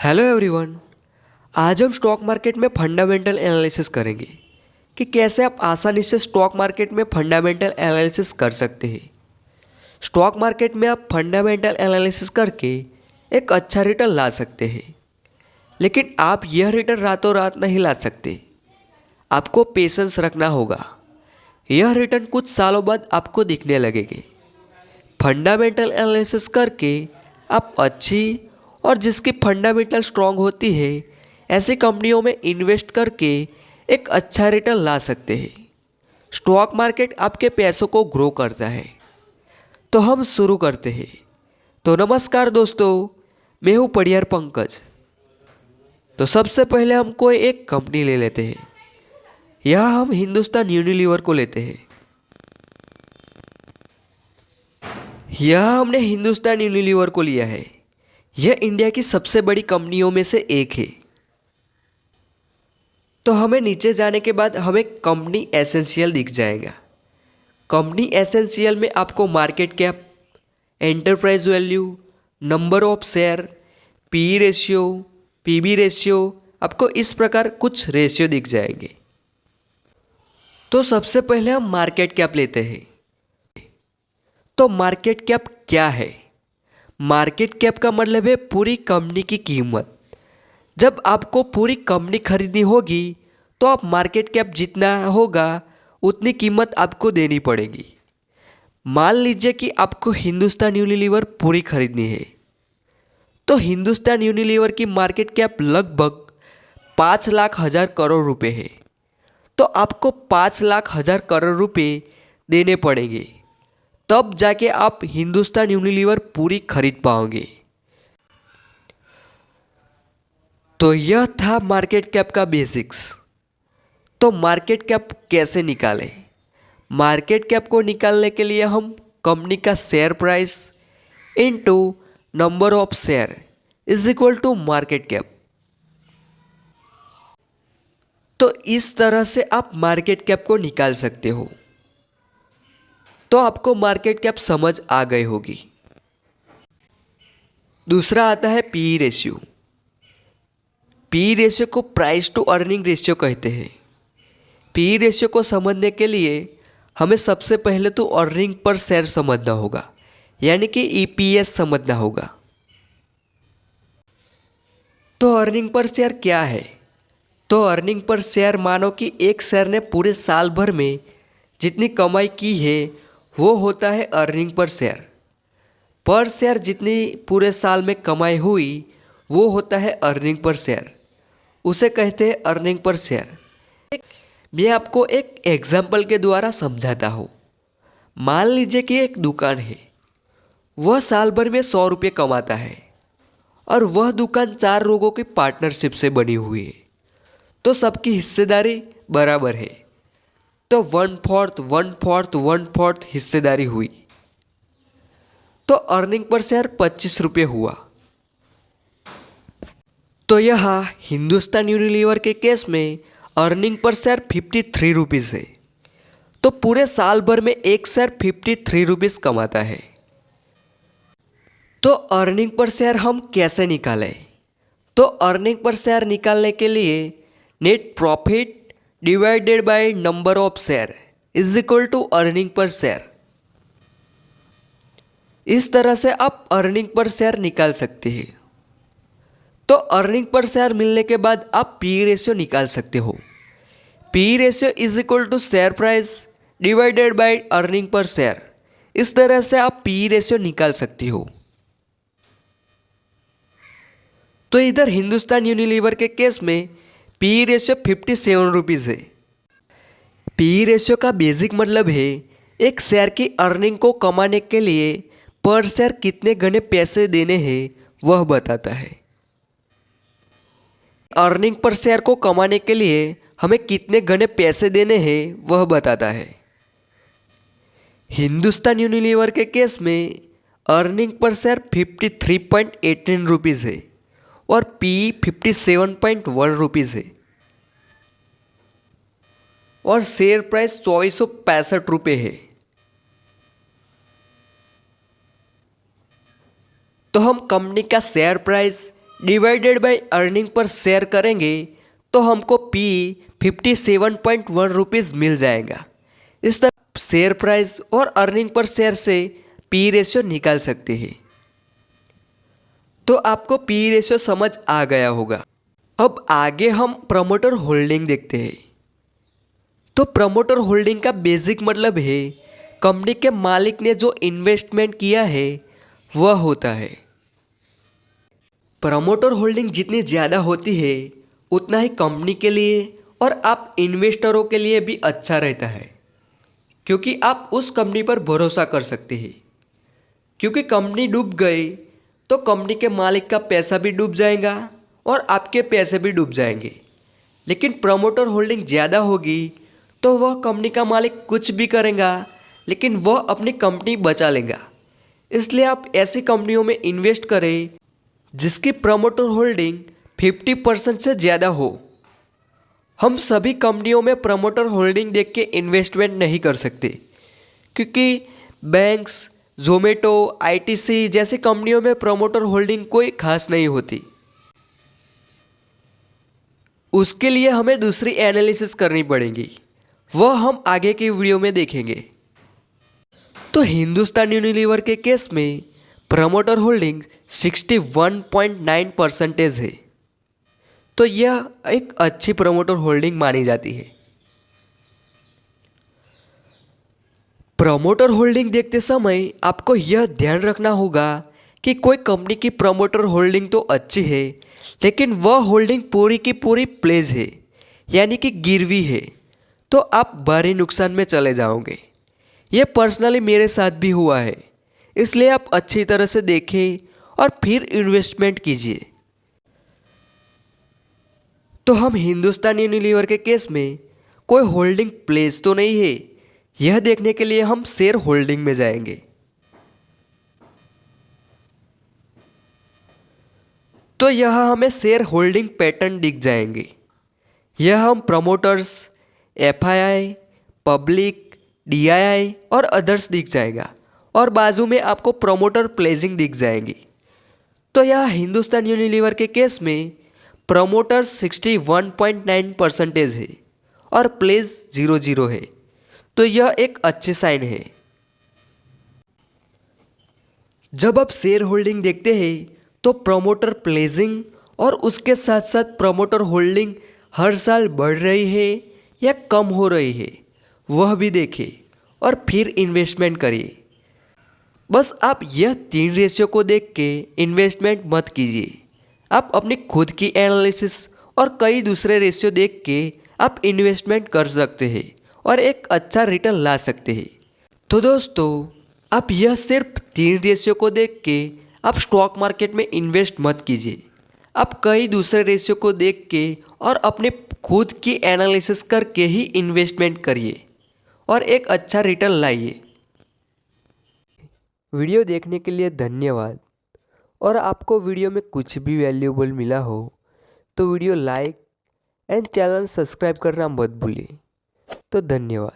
Hello everyone. आज हम stock market में फंडामेंटल एनालिसिस करेंगे कि कैसे आप आसानी से स्टॉक मार्केट में फंडामेंटल एनालिसिस कर सकते हैं। स्टॉक मार्केट में आप फंडामेंटल एनालिसिस करके एक अच्छा रिटर्न ला सकते हैं, लेकिन आप यह रिटर्न रातों रात नहीं ला सकते। आपको पेशेंस रखना होगा। यह रिटर्न कुछ सालों बाद आपको दिखने लगेंगे। फंडामेंटल एनालिसिस करके आप अच्छी और जिसकी फंडामेंटल स्ट्रांग होती है ऐसी कंपनियों में इन्वेस्ट करके एक अच्छा रिटर्न ला सकते हैं। स्टॉक मार्केट आपके पैसों को ग्रो करता है। तो हम शुरू करते हैं। तो नमस्कार दोस्तों, मैं हूँ पढ़ियार पंकज। तो सबसे पहले हम कोई एक कंपनी ले लेते हैं। यह हम हिंदुस्तान यूनिलीवर को लेते हैं। यह हमने हिंदुस्तान यूनिलीवर को लिया है। यह इंडिया की सबसे बड़ी कंपनियों में से एक है। तो हमें नीचे जाने के बाद हमें कंपनी एसेंशियल दिख जाएगा। कंपनी एसेंशियल में आपको market cap, enterprise value, number of share, P ratio, PB ratio, आपको इस प्रकार कुछ रेशियो दिख जाएंगे। तो सबसे पहले हम मार्केट कैप लेते हैं। तो मार्केट कैप क्या है? मार्केट कैप का मतलब है पूरी कंपनी की कीमत। जब आपको पूरी कंपनी खरीदनी होगी तो आप मार्केट कैप जितना होगा उतनी कीमत आपको देनी पड़ेगी। मान लीजिए कि आपको हिंदुस्तान यूनिलीवर पूरी खरीदनी है, तो हिंदुस्तान यूनिलीवर की मार्केट कैप लगभग 5,00,000 करोड़ रुपए है। तो आपको 5,00,000 करोड़ रुपए देने पड़ेंगे, तब जाके आप हिंदुस्तान यूनिलीवर पूरी खरीद पाओगे। तो यह था मार्केट कैप का बेसिक्स। तो मार्केट कैप कैसे निकालें? मार्केट कैप को निकालने के लिए हम कंपनी का share price into number of share is equal to market cap. तो इस तरह से आप मार्केट कैप को निकाल सकते हो। तो आपको मार्केट कैप समझ आ गई होगी। दूसरा आता है पी रेशियो। पी रेशियो को प्राइस टू अर्निंग रेशियो कहते हैं। पी रेशियो को समझने के लिए हमें सबसे पहले तो अर्निंग पर शेयर समझना होगा, यानी कि ईपीएस समझना होगा। तो अर्निंग पर शेयर क्या है? तो अर्निंग पर शेयर मानो कि एक शेयर ने पूरे साल भर में जितनी कमाई की है वो होता है अर्निंग पर शेयर। पर शेयर जितनी पूरे साल में कमाई हुई वो होता है अर्निंग पर शेयर। उसे कहते हैं अर्निंग पर शेयर। मैं आपको एक एग्जाम्पल के द्वारा समझाता हूँ। मान लीजिए कि एक दुकान है। वह साल भर में 100 रुपये कमाता है और वह दुकान 4 लोगों की पार्टनरशिप से बनी हुई है। तो सबकी हिस्सेदारी बराबर है। तो 1/4 1/4 1/4 हिस्सेदारी हुई। तो अर्निंग पर शेयर 25 रुपये हुआ। तो यहाँ हिंदुस्तान यूनिलीवर के केस में अर्निंग पर शेयर 53 रुपीज़ है। तो पूरे साल भर में एक शेयर 53 रुपीज़ कमाता है। तो अर्निंग पर शेयर हम कैसे निकालें? तो अर्निंग पर शेयर निकालने के लिए net profit divided by number of share is equal to earning per share. इस तरह से आप अर्निंग पर शेयर निकाल सकते हैं। तो अर्निंग पर शेयर मिलने के बाद आप पी रेशियो निकाल सकते हो। P ratio is equal to share price divided by earning per share. इस तरह से आप पी रेशियो निकाल सकते हो। तो इधर हिंदुस्तान यूनिलीवर के केस में पी रेशियो 57 रुपीज़ है। पी रेशियो का बेसिक मतलब है एक शेयर की अर्निंग को कमाने के लिए पर शेयर कितने गने पैसे देने हैं वह बताता है। अर्निंग पर शेयर को कमाने के लिए हमें कितने गने पैसे देने हैं वह बताता है। हिंदुस्तान यूनिलीवर के केस में अर्निंग पर शेयर 53.18 रुपीज़ है और पी 57.1 रुपीज़ है और शेयर प्राइस 2465 रुपये है। तो हम कंपनी का share price divided by earning per share करेंगे तो हमको पी 57.1 रुपीज़ मिल जाएगा। इस तरह शेयर प्राइस और अर्निंग पर शेयर से पी रेशियो निकाल सकते हैं। तो आपको पी रेशियो समझ आ गया होगा। अब आगे हम प्रमोटर होल्डिंग देखते हैं। तो प्रमोटर होल्डिंग का बेसिक मतलब है कंपनी के मालिक ने जो इन्वेस्टमेंट किया है वह होता है। प्रमोटर होल्डिंग जितनी ज़्यादा होती है उतना ही कंपनी के लिए और आप इन्वेस्टरों के लिए भी अच्छा रहता है, क्योंकि आप उस कंपनी पर भरोसा कर सकते हैं। क्योंकि कंपनी डूब गई तो कंपनी के मालिक का पैसा भी डूब जाएगा और आपके पैसे भी डूब जाएंगे। लेकिन प्रमोटर होल्डिंग ज़्यादा होगी तो वह कंपनी का मालिक कुछ भी करेगा लेकिन वह अपनी कंपनी बचा लेगा। इसलिए आप ऐसी कंपनियों में इन्वेस्ट करें जिसकी प्रमोटर होल्डिंग 50% से ज़्यादा हो। हम सभी कंपनियों में प्रमोटर होल्डिंग देख के इन्वेस्टमेंट नहीं कर सकते, क्योंकि बैंक्स, जोमेटो, आईटीसी जैसी कंपनियों में प्रमोटर होल्डिंग कोई खास नहीं होती। उसके लिए हमें दूसरी एनालिसिस करनी पड़ेगी, वह हम आगे की वीडियो में देखेंगे। तो हिंदुस्तान यूनिलीवर के केस में प्रमोटर होल्डिंग 61.9% है। तो यह एक अच्छी प्रमोटर होल्डिंग मानी जाती है। प्रमोटर होल्डिंग देखते समय आपको यह ध्यान रखना होगा कि कोई कंपनी की प्रमोटर होल्डिंग तो अच्छी है लेकिन वह होल्डिंग पूरी की पूरी प्लेज है, यानी कि गिरवी है, तो आप भारी नुकसान में चले जाओगे। यह पर्सनली मेरे साथ भी हुआ है, इसलिए आप अच्छी तरह से देखें और फिर इन्वेस्टमेंट कीजिए। तो हम हिंदुस्तान यूनिलीवर के केस में कोई होल्डिंग प्लेस तो नहीं है, यह देखने के लिए हम शेयर होल्डिंग में जाएंगे। तो यह हमें शेयर होल्डिंग पैटर्न दिख जाएंगे। यह हम प्रमोटर्स, एफआईआई, पब्लिक, डीआईआई और अदर्स दिख जाएगा और बाजू में आपको प्रमोटर प्लेजिंग दिख जाएंगी। तो यह हिंदुस्तान यूनिलीवर के केस में प्रमोटर्स 61.9% है और प्लेज 00 है, तो यह एक अच्छी साइन है। जब आप शेयर होल्डिंग देखते हैं तो प्रमोटर प्लेजिंग और उसके साथ साथ प्रमोटर होल्डिंग हर साल बढ़ रही है या कम हो रही है वह भी देखें और फिर इन्वेस्टमेंट करिए। बस आप यह 3 रेशियो को देख के इन्वेस्टमेंट मत कीजिए। आप अपनी खुद की एनालिसिस और कई दूसरे रेशियो देख के आप इन्वेस्टमेंट कर सकते हैं और एक अच्छा रिटर्न ला सकते हैं। तो दोस्तों, आप यह सिर्फ 3 रेशियो को देख के आप स्टॉक मार्केट में इन्वेस्ट मत कीजिए। आप कई दूसरे रेशियो को देख के और अपने खुद की एनालिसिस करके ही इन्वेस्टमेंट करिए और एक अच्छा रिटर्न लाइए। वीडियो देखने के लिए धन्यवाद। और आपको वीडियो में कुछ भी वैल्यूएबल मिला हो तो video like and channel subscribe करना मत भूलिए। तो धन्यवाद।